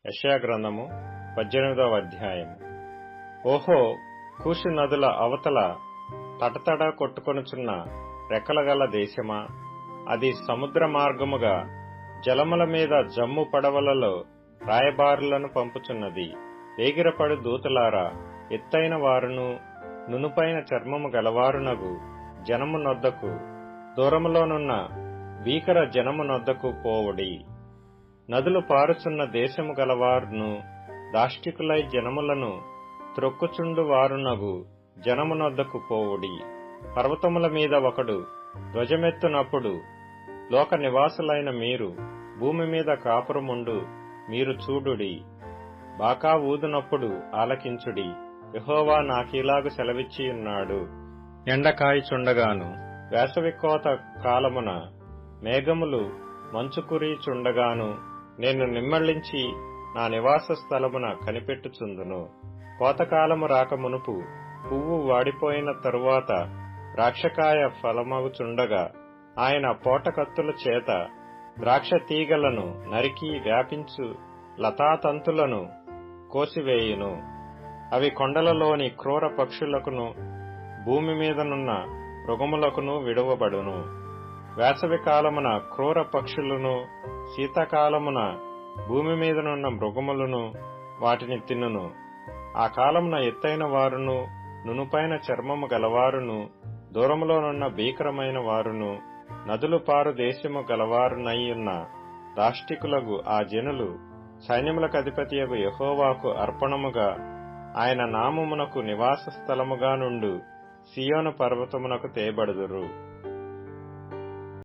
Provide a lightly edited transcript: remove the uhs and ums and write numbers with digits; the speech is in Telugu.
యెషయా గ్రంథము 18వ అధ్యాయము. ఓహో, కూషు నదుల అవతల తటతడ కొట్టుకొనుచున్న రెక్కలగల దేశమా, అది సముద్ర మార్గముగా జలముల మీద జమ్ము పడవలలో రాయబారులను పంపుచున్నది. వేగిరపడు దూతలారా, ఎత్తైన వారును నునుపైన చర్మము గలవారునగు జనము నొద్దకు, దూరములోనున్న భీకర జనము నొద్దకు పోవుడి. నదులు పారుచున్న దేశము గలవారును దాష్టికులై జనములను త్రొక్కుచుండు వారునగు జనమునొద్దకు పోవుడి. పర్వతముల మీద ఒకడు ధ్వజమెత్తునప్పుడు, లోక నివాసులైన మీరు, భూమి మీద కాపురముండు మీరు చూడుడి. బాకా ఊదునప్పుడు ఆలకించుడి. యెహోవా నాకీలాగు సెలవిచ్చియున్నాడు. ఎండకాయుచుండగాను, వేసవి కోత కాలమున మేఘములు మంచు కురియుచుండగాను నేను నిమ్మళించి నా నివాస స్థలమున కనిపెట్టుచుందును. కోతకాలము రాక మునుపు, పువ్వు వాడిపోయిన తరువాత ద్రాక్షకాయ ఫలమగుచుండగా ఆయన పోటకత్తుల చేత ద్రాక్ష తీగలను నరికి వ్యాపించు లతాతంతులను కోసివేయును. అవి కొండలలోని క్రూర పక్షులకును భూమి మీదనున్న మృగములకును విడువబడును. వేసవి కాలమున క్రూర పక్షులను, శీతాకాలమున భూమి మీదనున్న మృగములను వాటిని తినును. ఆ కాలమున ఎత్తైన వారును నునుపైన చర్మము గలవారును, దూరములోనున్న భీకరమైన వారును, నదులు పారు దేశము గలవారునయ్యున్న దాష్టికులగు ఆ జనులు సైన్యములకు అధిపతియగు యెహోవాకు అర్పణముగా, ఆయన నామమునకు నివాస స్థలముగా నుండు సీయోను పర్వతమునకు తేబడుదురు.